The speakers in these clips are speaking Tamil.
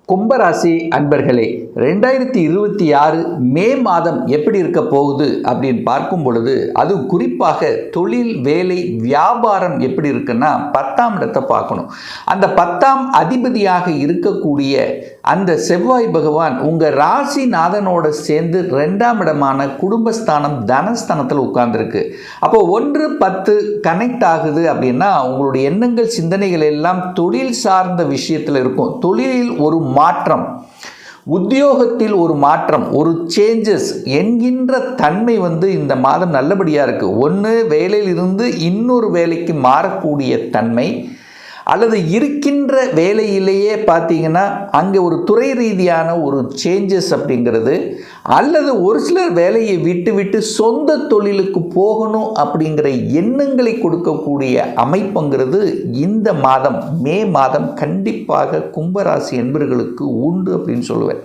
கும்பராசி அன்பர்களே, 2026 மே மாதம் எப்படி இருக்க போகுது அப்படின்னு பார்க்கும் பொழுது, அது குறிப்பாக தொழில், வேலை, வியாபாரம் எப்படி இருக்குன்னா 10ஆம் இடத்தை பார்க்கணும். அந்த 10ஆம் அதிபதியாக இருக்கக்கூடிய அந்த செவ்வாய் பகவான் உங்கள் ராசிநாதனோட சேர்ந்து 2ஆம் இடமான குடும்பஸ்தானம் தனஸ்தானத்தில் உட்கார்ந்துருக்கு. அப்போ 1-10 கனெக்ட் ஆகுது அப்படின்னா உங்களுடைய எண்ணங்கள், சிந்தனைகள் எல்லாம் தொழில் சார்ந்த விஷயத்தில் இருக்கும். தொழிலில் ஒரு மாற்றம், உத்தியோகத்தில் ஒரு மாற்றம், ஒரு சேஞ்சஸ் என்கின்ற தன்மை இந்த மாதம் நல்லபடியாக இருக்குது. ஒன்று வேலையில் இருந்து இன்னொரு வேலைக்கு மாறக்கூடிய தன்மை, அல்லது இருக்கின்ற வேலையிலேயே பார்த்தீங்கன்னா அங்கே ஒரு துறை ரீதியான ஒரு சேஞ்சஸ் அப்படிங்கிறது, அல்லது ஒரு சிலர் வேலையை விட்டு சொந்த தொழிலுக்கு போகணும் அப்படிங்கிற எண்ணங்களை கொடுக்கக்கூடிய அமைப்புங்கிறது இந்த மாதம் மே மாதம் கண்டிப்பாக கும்பராசி என்பவர்களுக்கு உண்டு அப்படின்னு சொல்லுவேன்.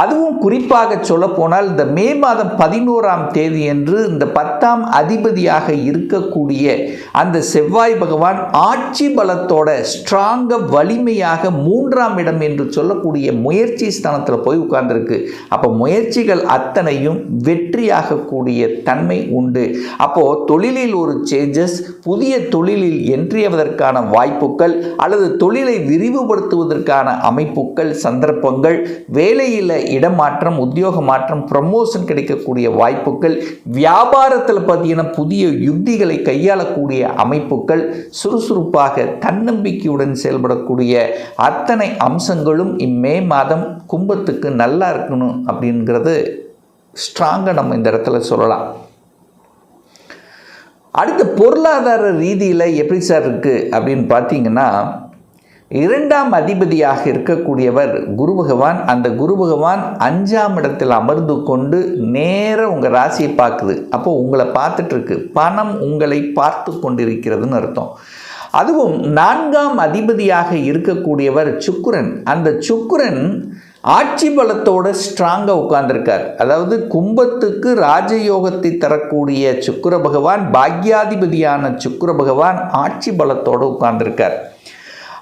அதுவும் குறிப்பாக சொல்லப்போனால் இந்த மே மாதம் 11ஆம் தேதி என்று இந்த 10ஆம் அதிபதியாக இருக்கக்கூடிய அந்த செவ்வாய் பகவான் ஆட்சி பலத்தோட ஸ்ட்ராங்காக வலிமையாக 3ஆம் இடம் என்று சொல்லக்கூடிய முயற்சி ஸ்தானத்தில் போய் உட்கார்ந்துருக்கு. அப்போ முயற்சிகள் அத்தனையும் வெற்றியாகக்கூடிய தன்மை உண்டு. அப்போது தொழிலில் ஒரு சேஞ்சஸ், புதிய தொழிலில் என்ட்ரியாவதற்கான வாய்ப்புகள், அல்லது தொழிலை விரிவுபடுத்துவதற்கான அமைப்புகள், சந்தர்ப்பங்கள், வேலையில் இடமாற்றம், உத்தியோக மாற்றம், ப்ரமோஷன் கிடைக்கக்கூடிய வாய்ப்புகள், வியாபாரத்தில் பார்த்தீங்கன்னா புதிய யுக்திகளை கையாளக்கூடிய அமைப்புகள், சுறுசுறுப்பாக தன்னம்பிக்கையுடன் செயல்படக்கூடிய அத்தனை அம்சங்களும் இம்மே மாதம் கும்பத்துக்கு நல்லா இருக்கணும் அப்படிங்கிறது ஸ்ட்ராங்காக நம்ம இந்த இடத்துல சொல்லலாம். அடுத்த பொருளாதார ரீதியில் எப்படி சார் இருக்குது அப்படின்னு பார்த்தீங்கன்னா, 2ஆம் அதிபதியாக இருக்கக்கூடியவர் குரு பகவான். அந்த குரு பகவான் 5ஆம் இடத்தில் அமர்ந்து கொண்டு நேர உங்கள் ராசியை பார்க்குது. அப்போ உங்களை பார்த்துட்ருக்கு, பணம் உங்களை பார்த்து கொண்டிருக்கிறதுன்னு அர்த்தம். அதுவும் 4ஆம் அதிபதியாக இருக்கக்கூடியவர் சுக்கிரன். அந்த சுக்கிரன் ஆட்சி பலத்தோடு ஸ்ட்ராங்காக உட்கார்ந்துருக்கார். அதாவது கும்பத்துக்கு ராஜயோகத்தை தரக்கூடிய சுக்கிர பகவான், பாக்யாதிபதியான சுக்கிர பகவான் ஆட்சி பலத்தோடு உட்கார்ந்துருக்கார்.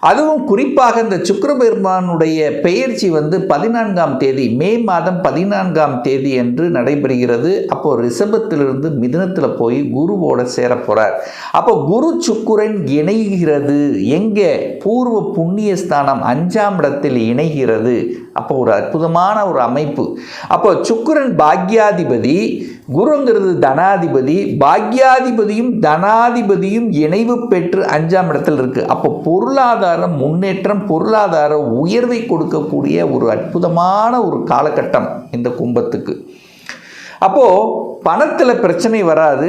அதுவும் குறிப்பாக இந்த சுக்கிர பெருமானுடைய பெயர்ச்சி 14ஆம் தேதி, மே மாதம் 14ஆம் தேதி என்று நடைபெறுகிறது. அப்போது ரிஷபத்திலிருந்து மிதுனத்தில் போய் குருவோட சேர போகிறார். அப்போ குரு சுக்கிரன் இணைகிறது எங்கே? பூர்வ புண்ணிய ஸ்தானம் 5ஆம் இடத்தில் இணைகிறது. அப்போ ஒரு அற்புதமான ஒரு அமைப்பு. அப்போ சுக்கிரன் பாக்யாதிபதி, குருங்கிறது தனாதிபதி, பாக்யாதிபதியும் தனாதிபதியும் இணைவு பெற்று 5ஆம் இடத்தில் இருக்குது. அப்போ பொருளாதார முன்னேற்றம், பொருளாதார உயர்வை கொடுக்கக்கூடிய ஒரு அற்புதமான ஒரு காலகட்டம் இந்த கும்பத்துக்கு. அப்போது பணத்தில் பிரச்சனை வராது.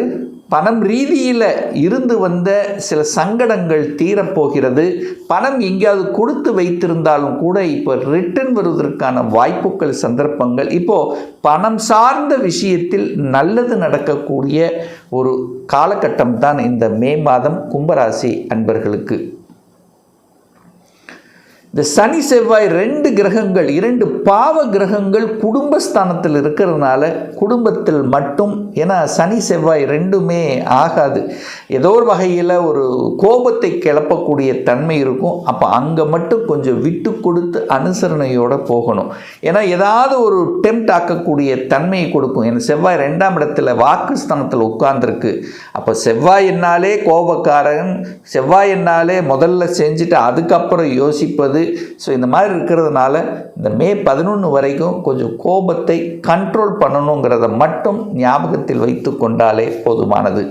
பணம் ரீதியில் இருந்து வந்த சில சங்கடங்கள் தீரப்போகிறது. பணம் எங்கேயாவது கொடுத்து வைத்திருந்தாலும் கூட இப்போ ரிட்டர்ன் வருவதற்கான வாய்ப்புகள், சந்தர்ப்பங்கள், இப்போது பணம் சார்ந்த விஷயத்தில் நல்லது நடக்கக்கூடிய ஒரு காலகட்டம் தான் இந்த மே மாதம் கும்பராசி அன்பர்களுக்கு. இந்த சனி செவ்வாய் 2 கிரகங்கள், 2 பாவ கிரகங்கள் குடும்பஸ்தானத்தில் இருக்கிறதுனால குடும்பத்தில் மட்டும், ஏன்னா சனி செவ்வாய் 2மே ஆகாது, ஏதோ ஒரு வகையில் ஒரு கோபத்தை கிளப்பக்கூடிய தன்மை இருக்கும். அப்போ அங்கே மட்டும் கொஞ்சம் விட்டு கொடுத்து அனுசரணையோடு போகணும். ஏன்னா ஏதாவது ஒரு டெம்ப்ட் ஆக்கக்கூடிய தன்மையை கொடுக்கும். ஏன்னா செவ்வாய் 2ஆம் இடத்துல வாக்குஸ்தானத்தில் உட்கார்ந்துருக்கு. அப்போ செவ்வாய் என்னாலே கோபக்காரன், செவ்வாய் என்னாலே முதல்ல செஞ்சுட்டு அதுக்கப்புறம் யோசிப்பது. ஸோ இந்த மாதிரி இருக்கிறதுனால இந்த மே 11 வரைக்கும் கொஞ்சம் கோபத்தை கண்ட்ரோல் பண்ணணுங்கிறத மட்டும் ஞாபகத்தில் வைத்து கொண்டாலே போதுமானது.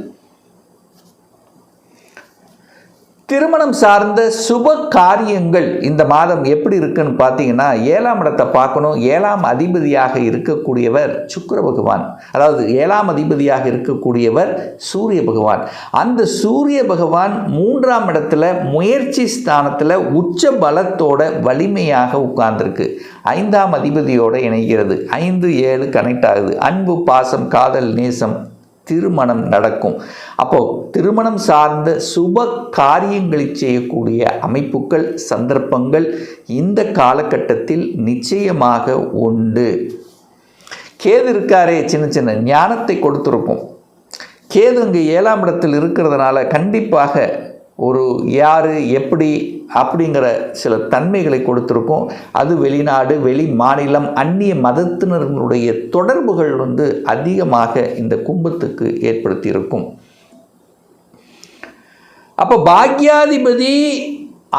திருமணம் சார்ந்த சுப காரியங்கள் இந்த மாதம் எப்படி இருக்குன்னு பார்த்தீங்கன்னா, 7ஆம் இடத்தை பார்க்கணும். 7ஆம் அதிபதியாக இருக்கக்கூடியவர் சுக்கிர பகவான், அதாவது 7ஆம் அதிபதியாக இருக்கக்கூடியவர் சூரிய பகவான். அந்த சூரிய பகவான் 3ஆம் இடத்துல முயற்சி ஸ்தானத்தில் உச்ச பலத்தோட வலிமையாக உட்கார்ந்துருக்கு. 5ஆம் அதிபதியோடு இணைகிறது. 5-7 கனெக்ட் ஆகுது. அன்பு, பாசம், காதல், நேசம், திருமணம் நடக்கும். அப்போது திருமணம் சார்ந்த சுப காரியங்களை செய்யக்கூடிய அமைப்புகள், சந்தர்ப்பங்கள் இந்த காலகட்டத்தில் நிச்சயமாக உண்டு. கேது இருக்காரே, சின்ன சின்ன ஞானத்தை கொடுத்துருக்கும். கேது இங்கே 7ஆம் இடத்தில் இருக்கிறதுனால கண்டிப்பாக ஒரு யார் எப்படி அப்படிங்கிற சில தன்மைகளை கொடுத்துருக்கும். அது வெளிநாடு, வெளி மாநிலம், அந்நிய மதத்தினர்களுடைய தொடர்புகள் அதிகமாக இந்த கும்பத்துக்கு ஏற்படுத்தியிருக்கும். அப்போ பாக்யாதிபதி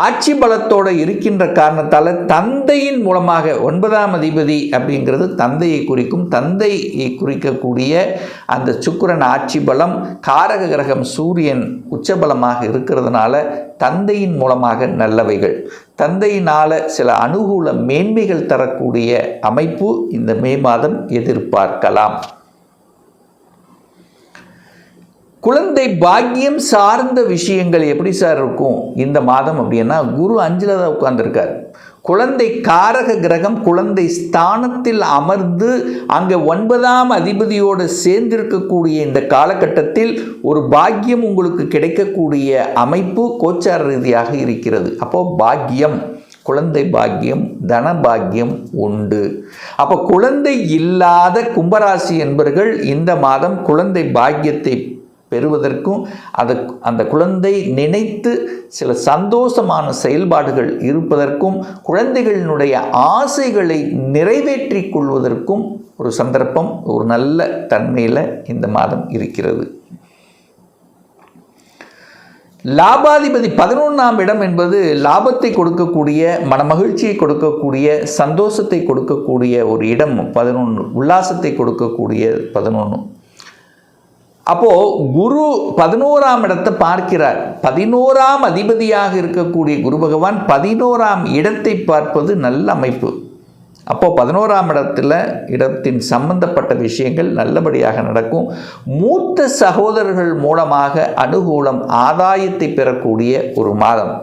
ஆட்சி பலத்தோடு இருக்கின்ற காரணத்தால் தந்தையின் மூலமாக 9ஆம் அதிபதி அப்படிங்கிறது தந்தையை குறிக்கும். தந்தையை குறிக்கக்கூடிய அந்த சுக்கிரன் ஆட்சி பலம், காரக கிரகம் சூரியன் உச்சபலமாக இருக்கிறதுனால தந்தையின் மூலமாக நல்லவைகள், தந்தையினால் சில அனுகூல மேன்மைகள் தரக்கூடிய அமைப்பு இந்த மே மாதம் எதிர்பார்க்கலாம். குழந்தை பாக்கியம் சார்ந்த விஷயங்கள் எப்படி சார் இருக்கும் இந்த மாதம் அப்படின்னா, குரு 5ல் தான் உட்கார்ந்துருக்கார். குழந்தை காரக கிரகம் குழந்தை ஸ்தானத்தில் அமர்ந்து அங்கே 9ஆம் அதிபதியோடு சேர்ந்திருக்கக்கூடிய இந்த காலகட்டத்தில் ஒரு பாக்கியம் உங்களுக்கு கிடைக்கக்கூடிய அமைப்பு கோச்சார ரீதியாக இருக்கிறது. அப்போது பாக்கியம், குழந்தை பாக்கியம், தன பாக்கியம் உண்டு. அப்போ குழந்தை இல்லாத கும்பராசி என்பவர்கள் இந்த மாதம் குழந்தை பாக்கியத்தை பெறுவதற்கும் அந்த குழந்தை நினைத்து சில சந்தோஷமான செயல்பாடுகள் இருப்பதற்கும் குழந்தைகளினுடைய ஆசைகளை நிறைவேற்றி கொள்வதற்கும் ஒரு சந்தர்ப்பம், ஒரு நல்ல தன்மையில் இந்த மாதம் இருக்கிறது. லாபாதிபதி 11ஆம் இடம் என்பது லாபத்தை கொடுக்கக்கூடிய, மனமகிழ்ச்சியை கொடுக்கக்கூடிய, சந்தோஷத்தை கொடுக்கக்கூடிய ஒரு இடம். 11 உல்லாசத்தை கொடுக்கக்கூடிய 11. அப்போது குரு 11ஆம் இடத்தை பார்க்கிறார். 11ஆம் அதிபதியாக இருக்கக்கூடிய குரு பகவான் 11ஆம் இடத்தை பார்ப்பது நல்ல அமைப்பு. அப்போது 11ஆம் இடத்தின் சம்பந்தப்பட்ட விஷயங்கள் நல்லபடியாக நடக்கும். மூத்த சகோதரர்கள் மூலமாக அனுகூலம், ஆதாயத்தை பெறக்கூடிய ஒரு மாதம்.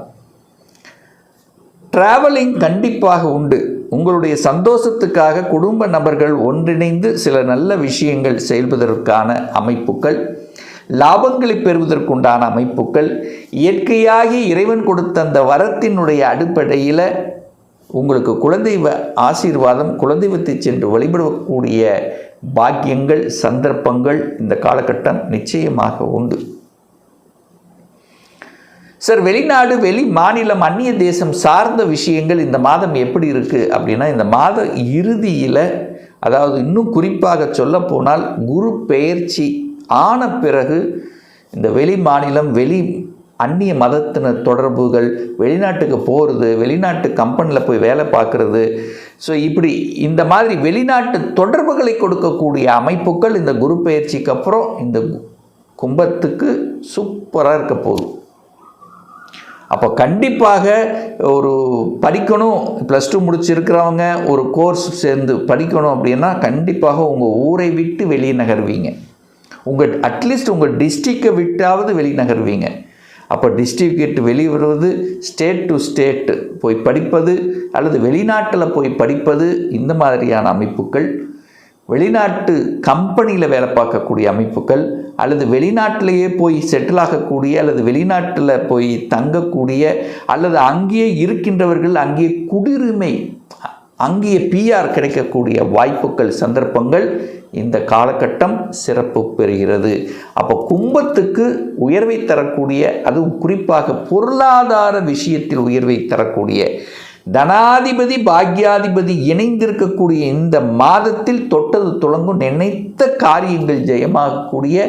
டிராவலிங் கண்டிப்பாக உண்டு. உங்களுடைய சந்தோஷத்துக்காக குடும்ப நபர்கள் ஒன்றிணைந்து சில நல்ல விஷயங்கள் செயல்பதற்கான அமைப்புகள், லாபங்களை பெறுவதற்குண்டான அமைப்புகள், இயற்கையாகி இறைவன் கொடுத்த அந்த வரத்தினுடைய அடிப்படையில் உங்களுக்கு குலதெய்வ ஆசீர்வாதம், குலதெய்வத்தை சென்று வழிபடக்கூடிய பாக்கியங்கள், சந்தர்ப்பங்கள் இந்த காலகட்டம் நிச்சயமாக உண்டு. சார், வெளிநாடு, வெளி மாநிலம், அந்நிய தேசம் சார்ந்த விஷயங்கள் இந்த மாதம் எப்படி இருக்குது அப்படின்னா, இந்த மாத இறுதியில், அதாவது இன்னும் குறிப்பாக சொல்ல போனால் குரு பெயர்ச்சி ஆன பிறகு இந்த வெளி மாநிலம், வெளி அந்நிய மதத்தினர் தொடர்புகள், வெளிநாட்டுக்கு போகிறது, வெளிநாட்டு கம்பெனியில் போய் வேலை பார்க்குறது, ஸோ இப்படி இந்த மாதிரி வெளிநாட்டு தொடர்புகளை கொடுக்கக்கூடிய அமைப்புகள் இந்த குரு பெயர்ச்சிக்கு அப்புறம் இந்த கும்பத்துக்கு சூப்பராக இருக்க போகுது. அப்போ கண்டிப்பாக ஒரு படிக்கணும், +2 முடிச்சிருக்கிறவங்க ஒரு கோர்ஸ் சேர்ந்து படிக்கணும் அப்படின்னா கண்டிப்பாக உங்கள் ஊரை விட்டு வெளியே நகர்வீங்க. அட்லீஸ்ட் உங்கள் டிஸ்ட்ரிக்டை விட்டாவது வெளியே நகர்வீங்க. அப்போ டிஸ்ட்ரிக்ட் விட்டு வெளியே வருவது, ஸ்டேட் டு ஸ்டேட் போய் படிப்பது, அல்லது வெளிநாட்டில் போய் படிப்பது, இந்த மாதிரியான அமைப்புகள், வெளிநாட்டு கம்பெனியில் வேலை பார்க்கக்கூடிய அமைப்புகள், அல்லது வெளிநாட்டிலேயே போய் செட்டில் ஆகக்கூடிய, அல்லது வெளிநாட்டில் போய் தங்கக்கூடிய, அல்லது அங்கேயே இருக்கின்றவர்கள் அங்கேயே குடியுரிமை, அங்கேயே PR கிடைக்கக்கூடிய வாய்ப்புகள், சந்தர்ப்பங்கள் இந்த காலகட்டம் சிறப்பு பெறுகிறது. அப்போ கும்பத்துக்கு உயர்வை தரக்கூடிய, அதுவும் குறிப்பாக பொருளாதார விஷயத்தில் உயர்வை தரக்கூடிய, தனாதிபதி பாக்யாதிபதி இணைந்திருக்கக்கூடிய இந்த மாதத்தில் தொட்டது துளங்கும், நினைத்த காரியங்கள் ஜெயமாகக்கூடிய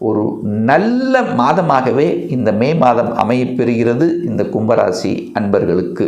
ஒரு நல்ல மாதமாகவே இந்த மே மாதம் அமையப்பெறுகிறது இந்த கும்பராசி அன்பர்களுக்கு.